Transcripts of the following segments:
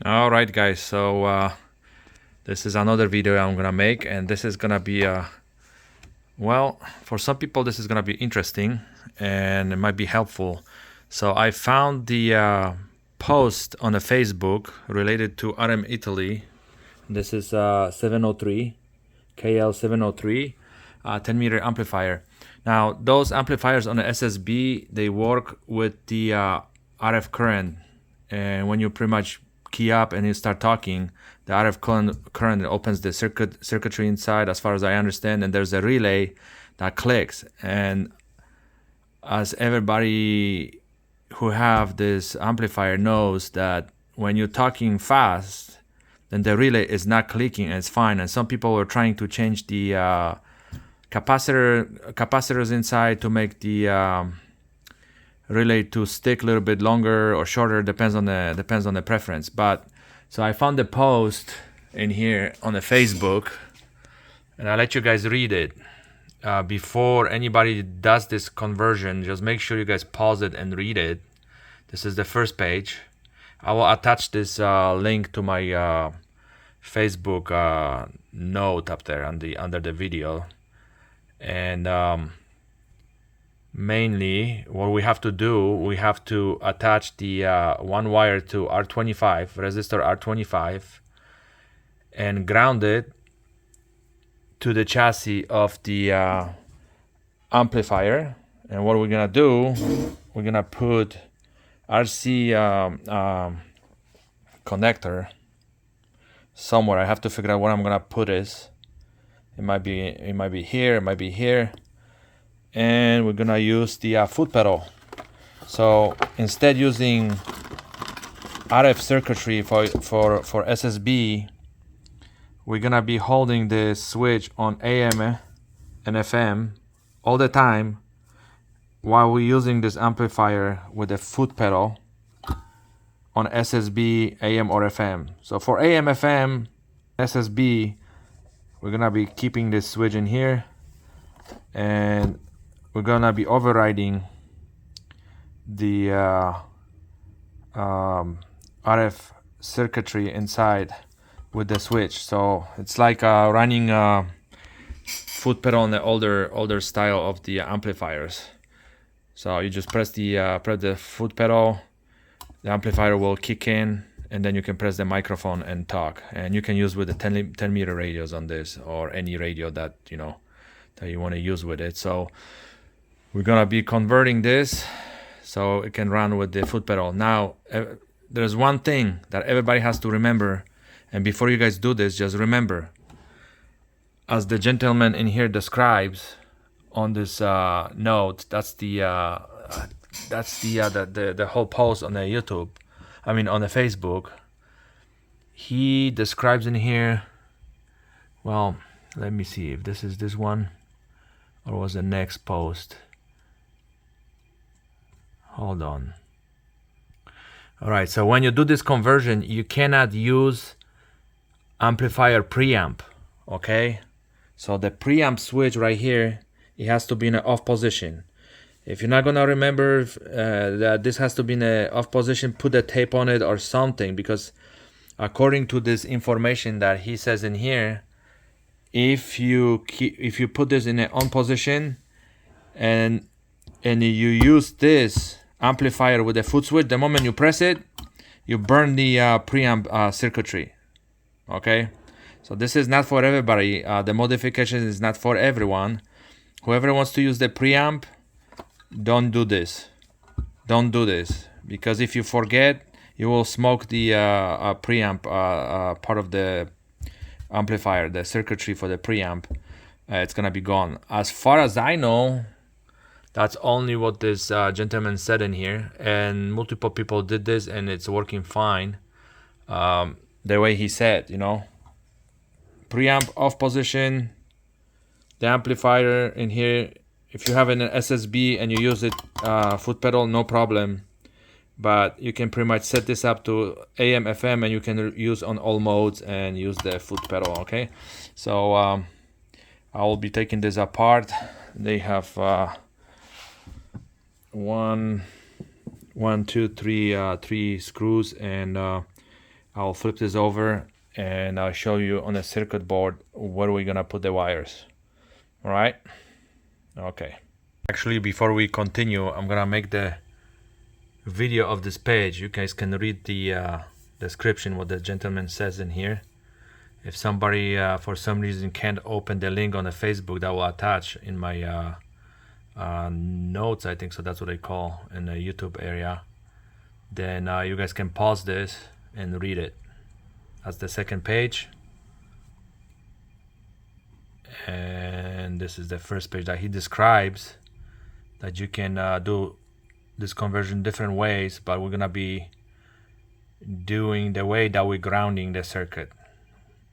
Alright guys, so this is another video I'm gonna make, and this is gonna be well, for some people this is gonna be interesting and it might be helpful. So I found the post on the Facebook related to RM Italy. This is 703 KL-703 10-meter amplifier. Now those amplifiers on the SSB, they work with the RF current, and when you pretty much key up and you start talking, the RF current opens the circuitry inside, as far as I understand, and there's a relay that clicks. And as everybody who have this amplifier knows, that when you're talking fast, then the relay is not clicking and it's fine. And some people were trying to change the capacitors inside to make the relay to stick a little bit longer or shorter, depends on the preference. But so I found the post in here on the Facebook, and I'll let you guys read it. Before anybody does this conversion, just make sure you guys pause it and read it. This is the first page. I will attach this link to my Facebook note up there under the video. And mainly what we have to do, we have to attach the one wire to R25, resistor R25, and ground it to the chassis of the amplifier. And what we're gonna do, we're gonna put RC connector somewhere. I have to figure out where I'm gonna put this. It might be here, it might be here. And we're gonna use the foot pedal. So instead using RF circuitry for SSB, we're gonna be holding the switch on AM and FM all the time while we're using this amplifier with a foot pedal on SSB, AM or FM. So for AM, FM, SSB, we're gonna be keeping this switch in here, and we're gonna be overriding the RF circuitry inside with the switch. So it's like running foot pedal on the older style of the amplifiers. So you just press the foot pedal, the amplifier will kick in, and then you can press the microphone and talk. And you can use with the 10 meter radios on this, or any radio that you want to use with it. So we're gonna be converting this so it can run with the foot pedal. Now there's one thing that everybody has to remember, and before you guys do this, just remember, as the gentleman in here describes on this note, that's the whole post on the YouTube, on the Facebook. He describes in here, well, let me see if this is this one or was the next post. Hold on. All right, so when you do this conversion, you cannot use amplifier preamp, okay? So the preamp switch right here, it has to be in an off position. If you're not gonna remember that this has to be in an off position, put a tape on it or something, because according to this information that he says in here, if you put this in an on position and you use this amplifier with a foot switch, the moment you press it, you burn the preamp circuitry. Okay, so this is not for everybody. The modification is not for everyone. Whoever wants to use the preamp, don't do this. Don't do this, because if you forget, you will smoke the preamp part of the amplifier, the circuitry for the preamp. It's gonna be gone. As far as I know, that's only what this gentleman said in here, and multiple people did this and it's working fine. The way he said, preamp off position, the amplifier in here. If you have an SSB and you use it foot pedal, no problem, but you can pretty much set this up to AM, FM, and you can use on all modes and use the foot pedal. Okay, so I will be taking this apart. They have 3 screws, and I'll flip this over and I'll show you on the circuit board where we're gonna put the wires. All right? Okay. Actually, before we continue, I'm gonna make the video of this page. You guys can read the description, what the gentleman says in here. If somebody for some reason can't open the link on the Facebook that will attach in my notes, I think so, that's what they call in the YouTube area, then you guys can pause this and read it. That's the second page, and this is the first page that he describes that you can do this conversion different ways, but we're gonna be doing the way that we're grounding the circuit.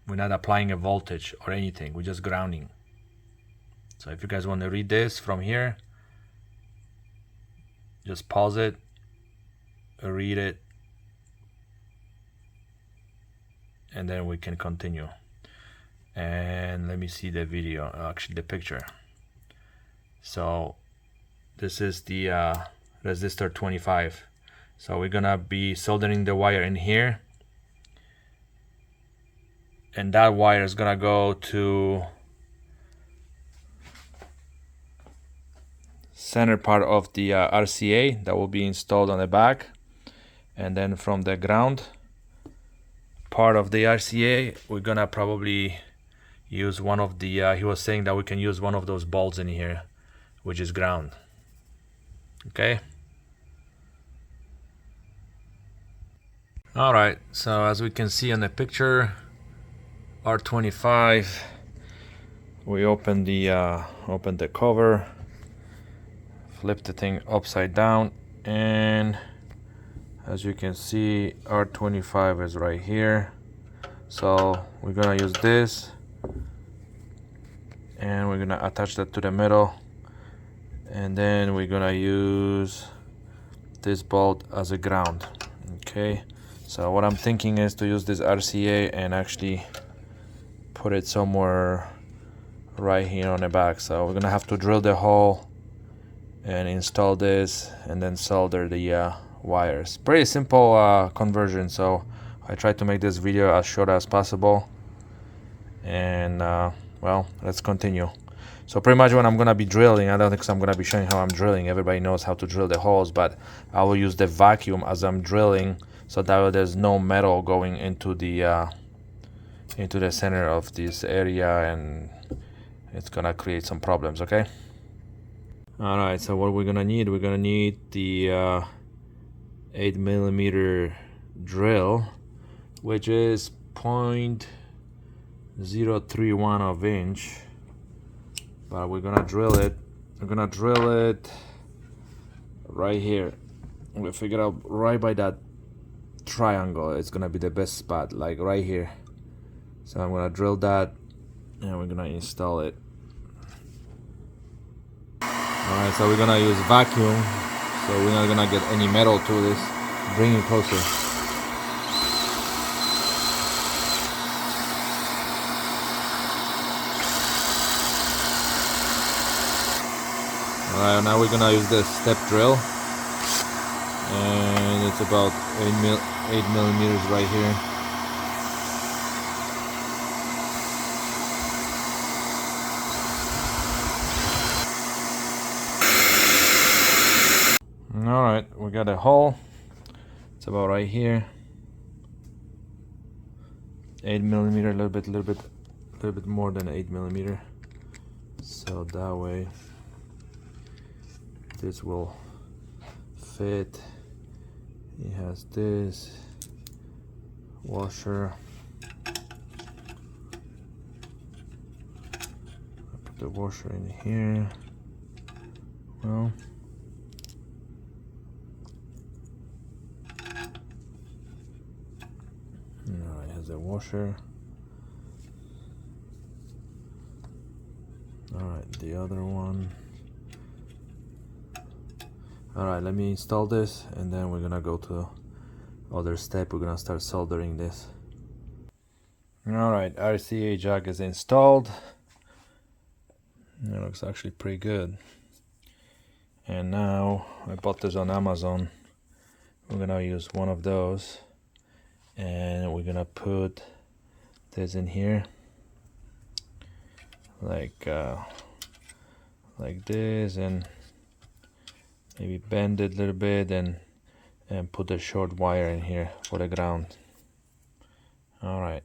We're not applying a voltage or anything, we're just grounding. So if you guys want to read this from here, just pause it, read it, and then we can continue. And let me see the video, actually the picture. So this is the resistor 25. So we're gonna be soldering the wire in here, and that wire is gonna go to center part of the RCA that will be installed on the back, and then from the ground part of the RCA we're gonna probably use one of the he was saying that we can use one of those bolts in here, which is ground. Okay. All right, so as we can see on the picture, R25, we open the cover, flip the thing upside down, and as you can see, R25 is right here. So we're gonna use this, and we're gonna attach that to the middle, and then we're gonna use this bolt as a ground. Okay, so what I'm thinking is to use this RCA and actually put it somewhere right here on the back. So we're gonna have to drill the hole and install this and then solder the wires. Pretty simple conversion, so I tried to make this video as short as possible. And well, let's continue. So pretty much when I'm gonna be drilling, I don't think I'm gonna be showing how I'm drilling. Everybody knows how to drill the holes, but I will use the vacuum as I'm drilling, so that way there's no metal going into the center of this area, and it's gonna create some problems. Okay. All right, so what we're gonna need the 8mm drill, which is 0.031 of inch, but we're gonna drill it right here. We figure out right by that triangle. It's gonna be the best spot, like right here. So I'm gonna drill that, and we're gonna install it. Alright, so we're gonna use vacuum, so we're not gonna get any metal to this. Bring it closer. Alright, now we're gonna use this step drill, and it's about 8mm right here. Alright, we got a hole. It's about right here. 8mm, a little bit more than 8mm. So that way this will fit. It has this washer. I put the washer in here. Well, no, it has a washer. Alright, the other one. Alright, let me install this, and then we're gonna go to other step. We're gonna start soldering this. Alright, RCA jack is installed. It looks actually pretty good. And now I bought this on Amazon. We're gonna use one of those, and we're gonna put this in here like this, and maybe bend it a little bit and put a short wire in here for the ground. All right.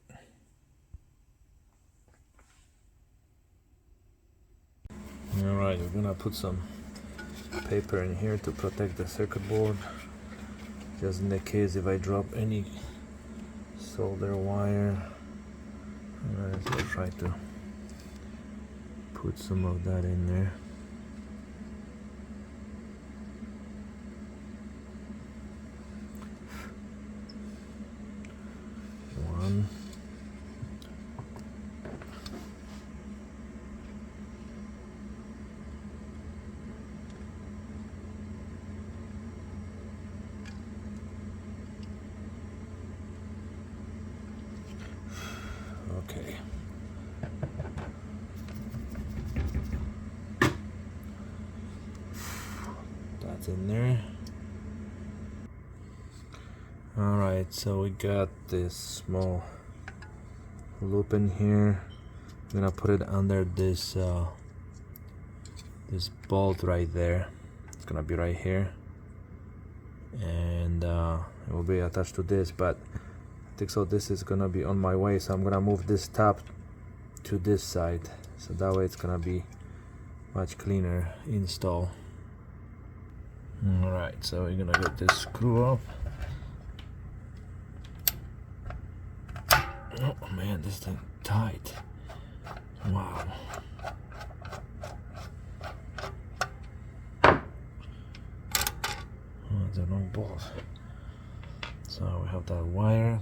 All right, we're gonna put some paper in here to protect the circuit board, just in the case if I drop any solder wire. All right, so I'll try to put some of that in there. One. Okay. That's in there. All right, so we got this small loop in here. I'm gonna put it under this this bolt right there. It's gonna be right here, and it will be attached to this, but I think so this is gonna be on my way, so I'm gonna move this top to this side, so that way it's gonna be much cleaner install. All right, so we're gonna get this screw up. Oh man, this thing tight. Wow. Oh, it's a long bolt. So we have that wire,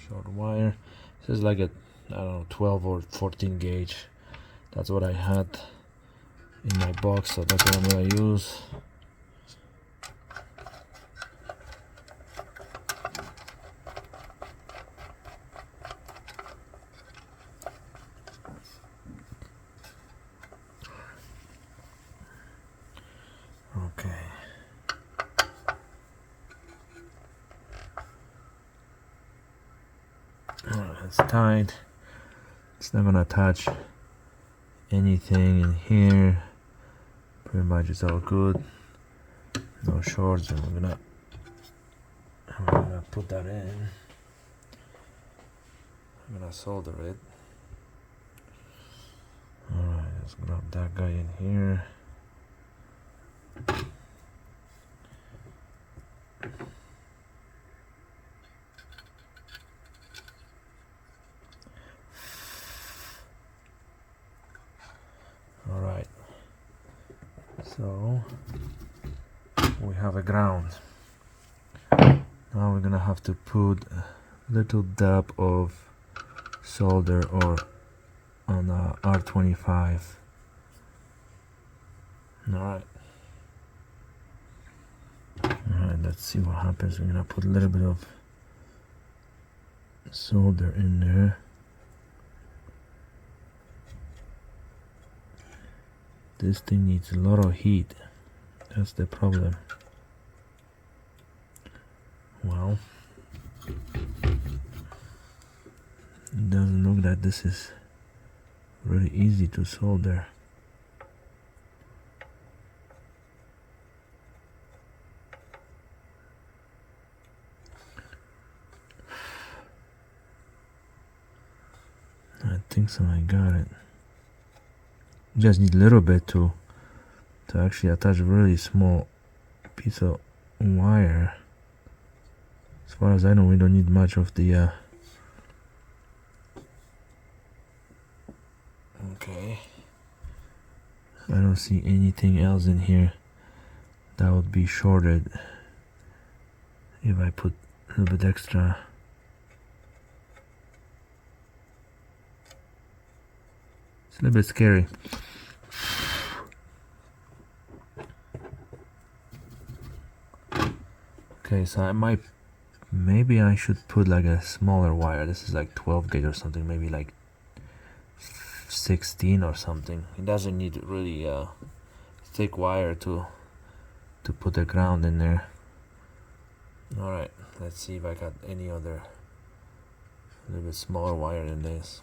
short wire. This is like a, I don't know, 12 or 14 gauge. That's what I had in my box, so that's what I'm gonna use. Okay. It's tight. It's not gonna touch anything in here. Pretty much it's all good. No shorts, and I'm gonna put that in. I'm gonna solder it. Alright, let's grab that guy in here. Alright, so we have a ground. Now we're gonna have to put a little dab of solder or on R25. Alright. Alright, let's see what happens. We're gonna put a little bit of solder in there. This thing needs a lot of heat. That's the problem. Well, it doesn't look that this is really easy to solder. I think so, I got it. Just need a little bit to actually attach a really small piece of wire. As far as I know, we don't need much of the okay. I don't see anything else in here that would be shorted if I put a little bit extra. It's a little bit scary. Okay, so maybe I should put like a smaller wire. This is like 12 gauge or something, maybe like 16 or something. It doesn't need really thick wire to put the ground in there. All right, let's see if I got any other a little bit smaller wire than this.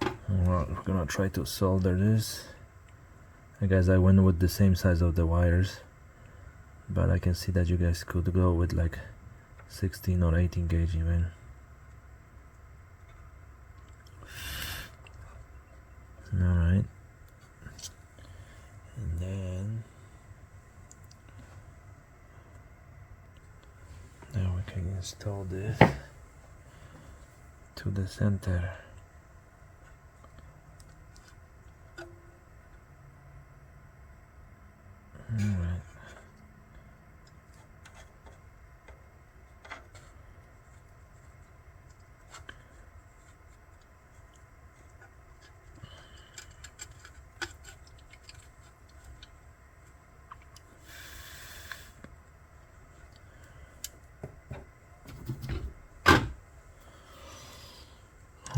Alright, we're gonna try to solder this. I guess I went with the same size of the wires, but I can see that you guys could go with like 16 or 18 gauge even. Alright, and then now we can install this to the center. Alright.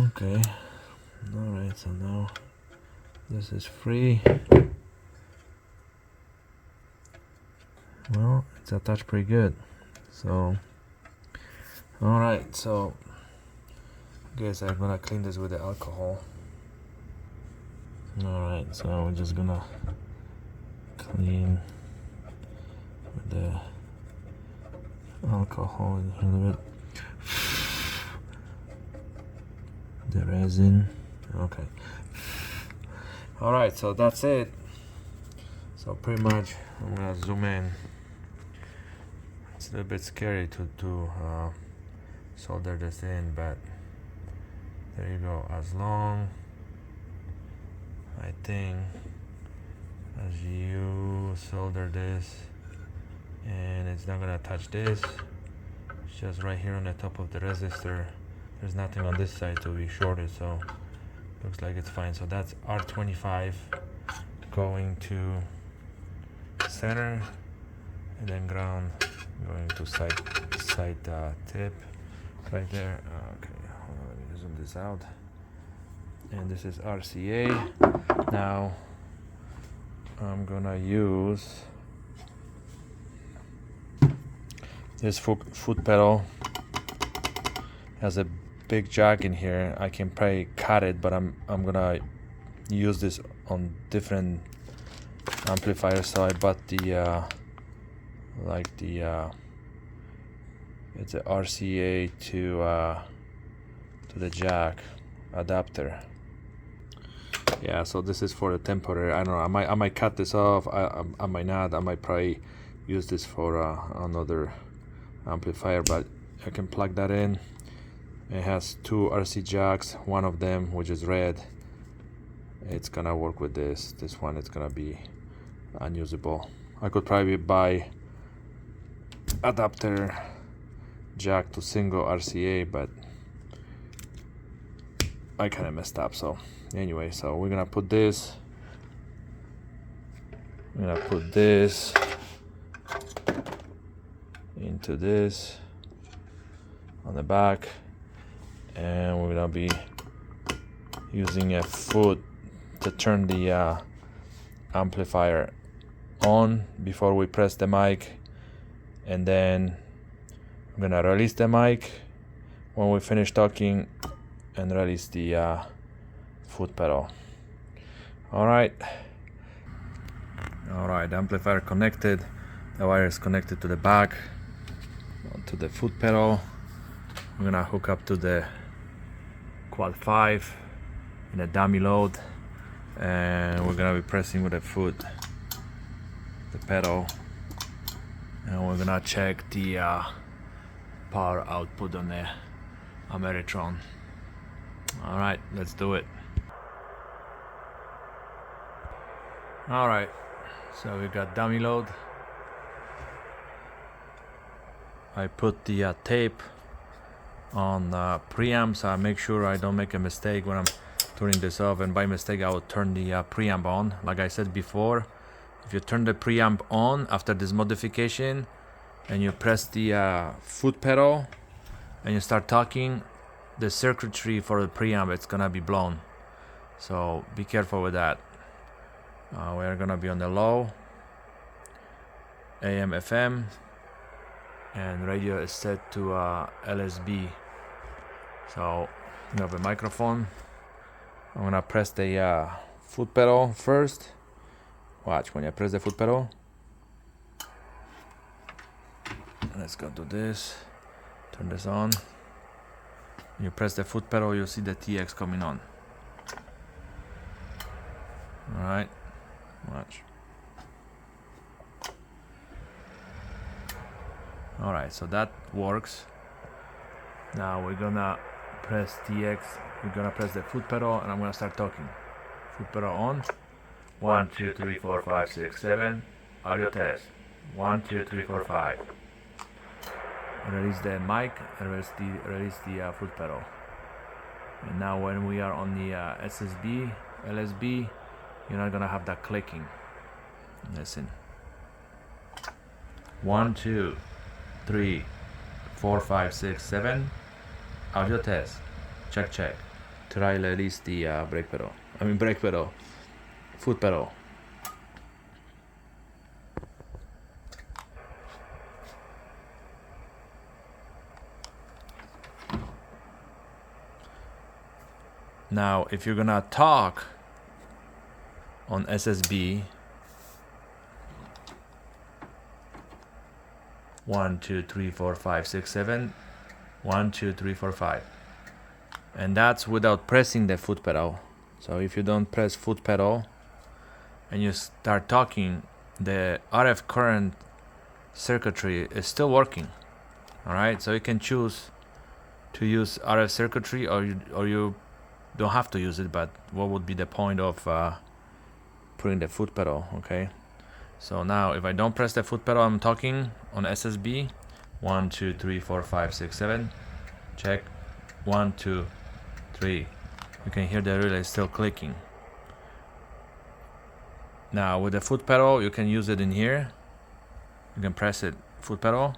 Okay, alright, so now this is free. Well, it's attached pretty good. So, alright, so I guess I'm gonna clean this with the alcohol. Alright, so we're just gonna clean with the alcohol a little bit. The resin. Okay. Alright, so that's it. So pretty much I'm gonna zoom in. It's a little bit scary to solder this in, but there you go. As long, I think, as you solder this and it's not gonna touch this, it's just right here on the top of the resistor. There's nothing on this side to be shorted, so looks like it's fine. So that's R25 going to center, and then ground going to side tip right there. Okay, hold on, let me zoom this out. And this is RCA. Now I'm gonna use this foot pedal. Has a big jack in here. I can probably cut it, but I'm gonna use this on different amplifiers. So I bought the it's a RCA to the jack adapter. Yeah, so this is for the temporary. I don't know, I might cut this off. I might not. I might probably use this for another amplifier, but I can plug that in. It has two RC jacks, one of them, which is red, it's gonna work with this one. It's gonna be unusable. I could probably buy adapter jack to single RCA, but I kind of messed up. So anyway, so we're gonna put this into this on the back, and we're gonna be using a foot to turn the amplifier on before we press the mic, and then I'm gonna release the mic when we finish talking and release the foot pedal. Alright, amplifier connected, the wire is connected to the back, to the foot pedal. I'm gonna hook up to the quad 5 in a dummy load, and we're gonna be pressing with the foot the pedal, and we're gonna check the power output on the Ameritron. Alright, let's do it. Alright, so we got dummy load. I put the tape on preamp, so I make sure I don't make a mistake when I'm turning this off, and by mistake I will turn the preamp on. Like I said before, if you turn the preamp on after this modification and you press the foot pedal and you start talking, the circuitry for the preamp, it's gonna be blown, so be careful with that. We're gonna be on the low AM FM, and radio is set to LSB So you have a microphone. I'm gonna press the foot pedal first. Watch when I press the foot pedal. Let's go do this. Turn this on. When you press the foot pedal, you'll see the TX coming on. Alright, watch. Alright, so that works. Now we're gonna press TX. We're gonna press the foot pedal and I'm gonna start talking. Foot pedal on. 1, 2, 3, 4, 5, 6, 7. Audio test. 1, 2, 3, 4, 5. Release the mic and release the foot pedal. And now when we are on the SSB, LSB, you're not gonna have that clicking. Listen. 1, 2, 3, 4, 5, 6, 7. Audio test. Check, check. Try release the brake pedal. Brake pedal. Foot pedal. Now, if you're gonna talk on SSB, 1, 2, 3, 4, 5, 6, 7. 1, 2, 3, 4, 5. And that's without pressing the foot pedal. So if you don't press foot pedal and you start talking, the RF current circuitry is still working. Alright, so you can choose to use RF circuitry or you don't have to use it, but what would be the point of putting the foot pedal? Okay, so now if I don't press the foot pedal, I'm talking on SSB. 1, 2, 3, 4, 5, 6, 7. Check. 1, 2, 3. You can hear the relay still clicking. Now with the foot pedal, you can use it in here. You can press it, foot pedal,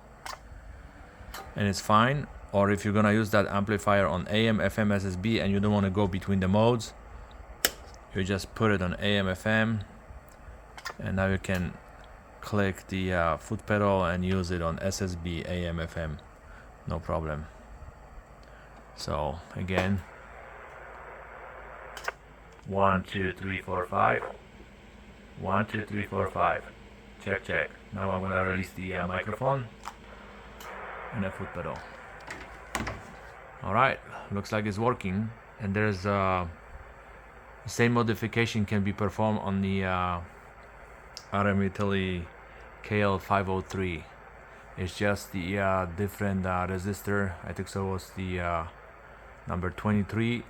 and it's fine. Or if you're gonna use that amplifier on AM, FM, SSB, and you don't want to go between the modes, you just put it on AM, FM, and now you can click the foot pedal and use it on SSB, AM, FM, no problem. So again, 1, 2, 3, 4, 5. 1, 2, 3, 4, 5. Check, check. Now I'm gonna release the microphone and the foot pedal. Alright, looks like it's working. And there's the same modification can be performed on the RM Italy KL-703. It's just the different resistor. I think so was the number 23.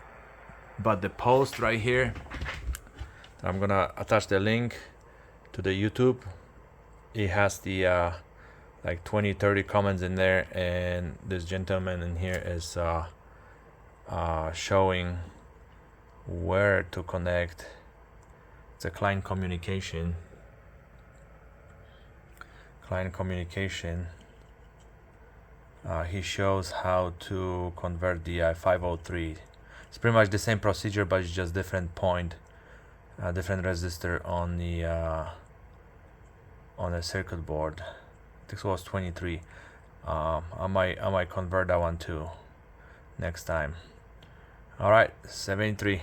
But the post right here, I'm gonna attach the link to the YouTube. It has the like 20-30 comments in there, and this gentleman in here is showing where to connect. It's a client communication. He shows how to convert the 503. It's pretty much the same procedure, but it's just different point, different resistor on the circuit board. This was 23. I might convert that one too next time. All right, 73.